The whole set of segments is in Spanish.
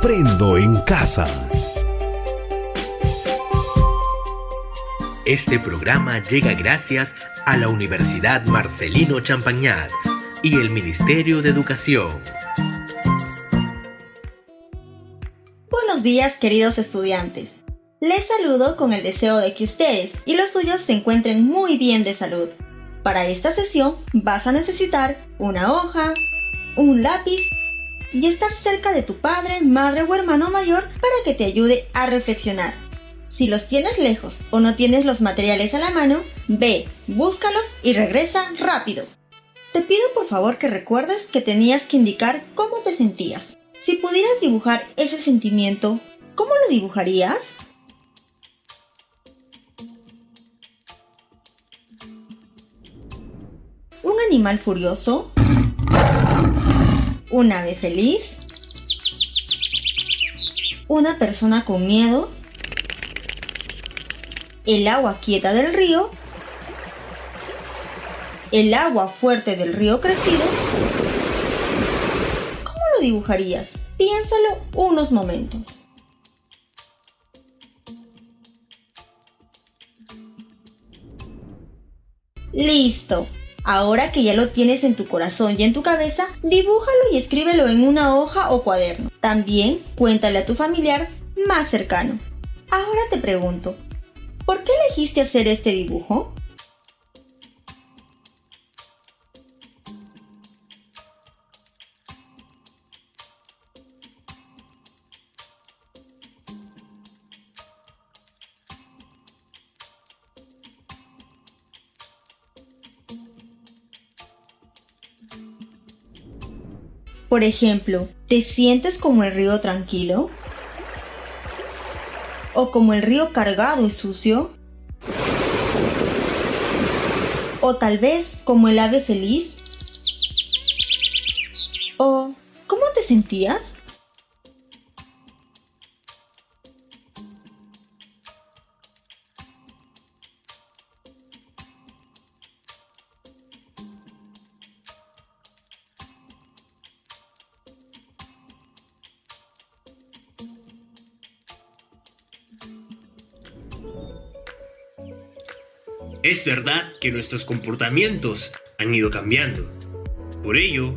Aprendo en casa. Este programa llega gracias a la Universidad Marcelino Champagnat y el Ministerio de Educación. Buenos días, queridos estudiantes. Les saludo con el deseo de que ustedes y los suyos se encuentren muy bien de salud. Para esta sesión vas a necesitar una hoja, un lápiz y estar cerca de tu padre, madre o hermano mayor para que te ayude a reflexionar. Si los tienes lejos o no tienes los materiales a la mano, ve, búscalos y regresa rápido. Te pido por favor que recuerdes que tenías que indicar cómo te sentías. Si pudieras dibujar ese sentimiento, ¿cómo lo dibujarías? ¿Un animal furioso? ¿Un ave feliz? ¿Una persona con miedo? ¿El agua quieta del río? ¿El agua fuerte del río crecido? ¿Cómo lo dibujarías? Piénsalo unos momentos. ¡Listo! Ahora que ya lo tienes en tu corazón y en tu cabeza, dibújalo y escríbelo en una hoja o cuaderno. También cuéntale a tu familiar más cercano. Ahora te pregunto, ¿por qué elegiste hacer este dibujo? Por ejemplo, ¿te sientes como el río tranquilo? ¿O como el río cargado y sucio? ¿O tal vez como el ave feliz? ¿O cómo te sentías? Es verdad que nuestros comportamientos han ido cambiando. Por ello,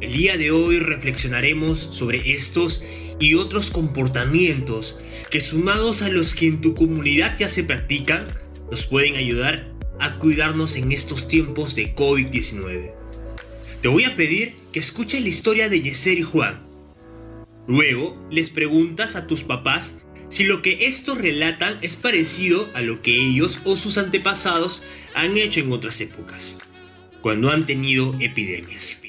el día de hoy reflexionaremos sobre estos y otros comportamientos que, sumados a los que en tu comunidad ya se practican, nos pueden ayudar a cuidarnos en estos tiempos de COVID-19. Te voy a pedir que escuches la historia de Yeser y Juan. Luego les preguntas a tus papás si lo que estos relatan es parecido a lo que ellos o sus antepasados han hecho en otras épocas, cuando han tenido epidemias.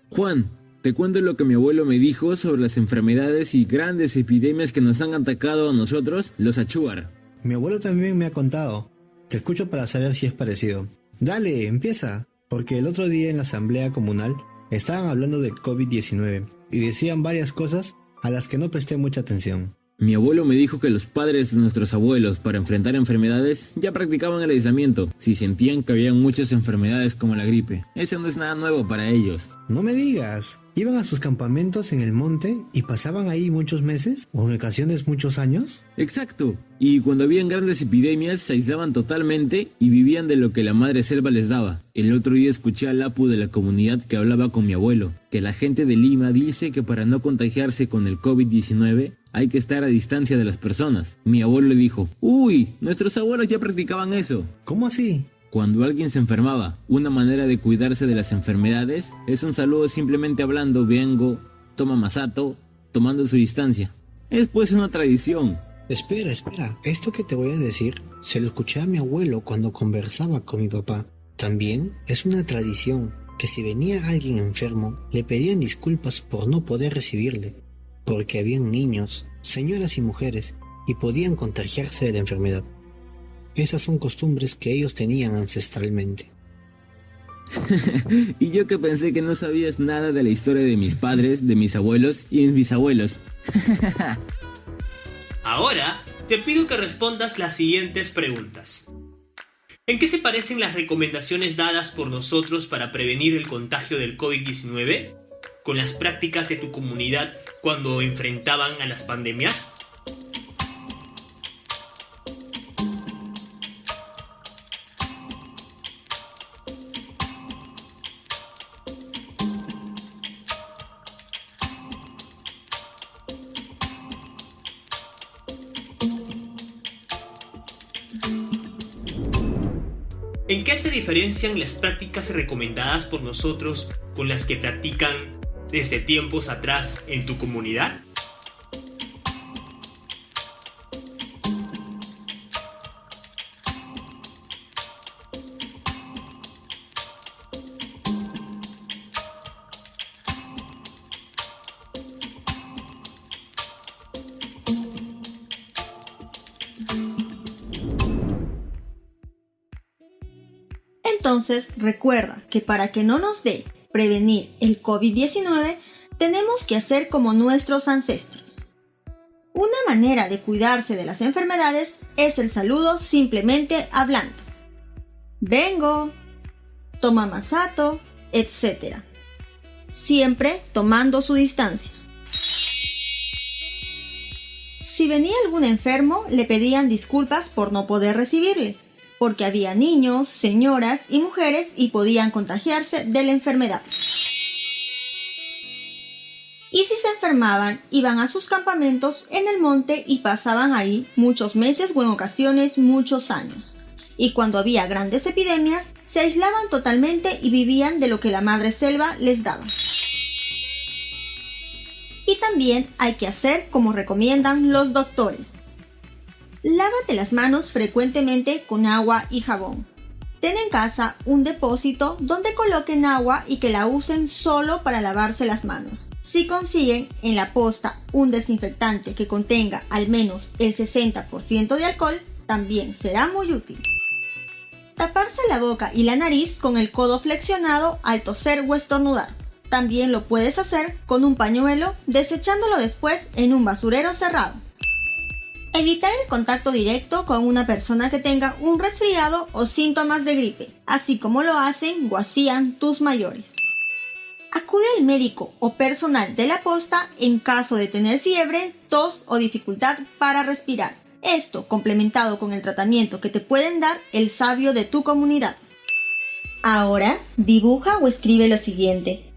Juan, te cuento lo que mi abuelo me dijo sobre las enfermedades y grandes epidemias que nos han atacado a nosotros, los Achuar. Mi abuelo también me ha contado. Te escucho para saber si es parecido. Dale, empieza. Porque el otro día en la asamblea comunal estaban hablando del COVID-19 y decían varias cosas a las que no presté mucha atención. Mi abuelo me dijo que los padres de nuestros abuelos, para enfrentar enfermedades, ya practicaban el aislamiento, si sentían que había muchas enfermedades como la gripe. Eso no es nada nuevo para ellos. No me digas. ¿Iban a sus campamentos en el monte y pasaban ahí muchos meses o en ocasiones muchos años? Exacto. Y cuando habían grandes epidemias se aislaban totalmente y vivían de lo que la madre selva les daba. El otro día escuché al Apu de la comunidad que hablaba con mi abuelo, que la gente de Lima dice que para no contagiarse con el COVID-19 hay que estar a distancia de las personas. Mi abuelo le dijo, ¡Uy! Nuestros abuelos ya practicaban eso. ¿Cómo así? Cuando alguien se enfermaba, una manera de cuidarse de las enfermedades es un saludo simplemente hablando vengo, toma masato, tomando su distancia. Es pues una tradición. Espera. Esto que te voy a decir, se lo escuché a mi abuelo cuando conversaba con mi papá. También es una tradición que si venía alguien enfermo, le pedían disculpas por no poder recibirle, porque habían niños, señoras y mujeres, y podían contagiarse de la enfermedad. Esas son costumbres que ellos tenían ancestralmente. Y yo que pensé que no sabías nada de la historia de mis padres, de mis abuelos y mis bisabuelos. Ahora te pido que respondas las siguientes preguntas. ¿En qué se parecen las recomendaciones dadas por nosotros para prevenir el contagio del COVID-19 con las prácticas de tu comunidad cuando enfrentaban a las pandemias? ¿En qué se diferencian las prácticas recomendadas por nosotros con las que practican desde tiempos atrás en tu comunidad? Entonces, recuerda que para que no nos dé prevenir el COVID-19, tenemos que hacer como nuestros ancestros. Una manera de cuidarse de las enfermedades es el saludo simplemente hablando. Vengo, toma masato, etc. Siempre tomando su distancia. Si venía algún enfermo, le pedían disculpas por no poder recibirle, porque había niños, señoras y mujeres y podían contagiarse de la enfermedad. Y si se enfermaban, iban a sus campamentos en el monte y pasaban ahí muchos meses o en ocasiones muchos años. Y cuando había grandes epidemias, se aislaban totalmente y vivían de lo que la madre selva les daba. Y también hay que hacer como recomiendan los doctores. Lávate las manos frecuentemente con agua y jabón. Ten en casa un depósito donde coloquen agua y que la usen solo para lavarse las manos. Si consiguen en la posta un desinfectante que contenga al menos el 60% de alcohol, también será muy útil. Taparse la boca y la nariz con el codo flexionado al toser o estornudar. También lo puedes hacer con un pañuelo, desechándolo después en un basurero cerrado. Evitar el contacto directo con una persona que tenga un resfriado o síntomas de gripe, así como lo hacen o hacían tus mayores. Acude al médico o personal de la posta en caso de tener fiebre, tos o dificultad para respirar. Esto complementado con el tratamiento que te pueden dar el sabio de tu comunidad. Ahora, dibuja o escribe lo siguiente.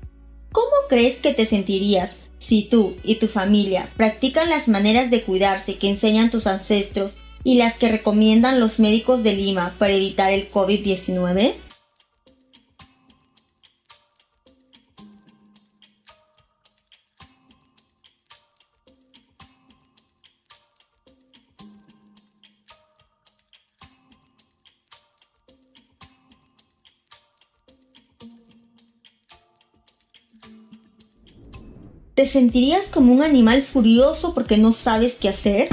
¿Cómo crees que te sentirías si tú y tu familia practican las maneras de cuidarse que enseñan tus ancestros y las que recomiendan los médicos de Lima para evitar el COVID-19? ¿Te sentirías como un animal furioso porque no sabes qué hacer?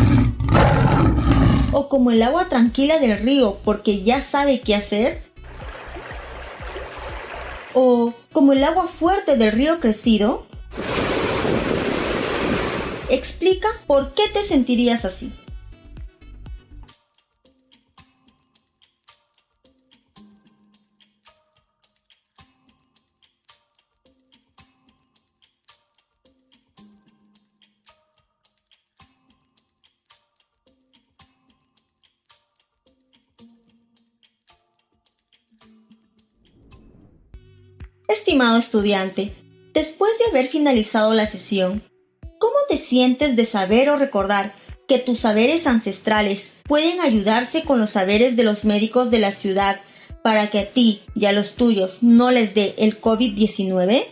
¿O como el agua tranquila del río porque ya sabe qué hacer? ¿O como el agua fuerte del río crecido? Explica por qué te sentirías así. Estimado estudiante, después de haber finalizado la sesión, ¿cómo te sientes de saber o recordar que tus saberes ancestrales pueden ayudarse con los saberes de los médicos de la ciudad para que a ti y a los tuyos no les dé el COVID-19?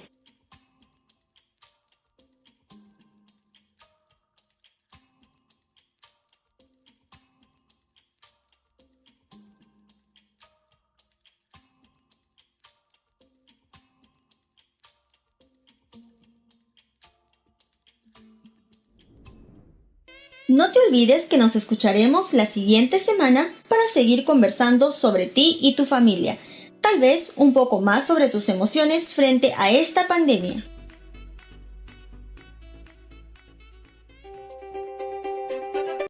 No te olvides que nos escucharemos la siguiente semana para seguir conversando sobre ti y tu familia, tal vez un poco más sobre tus emociones frente a esta pandemia.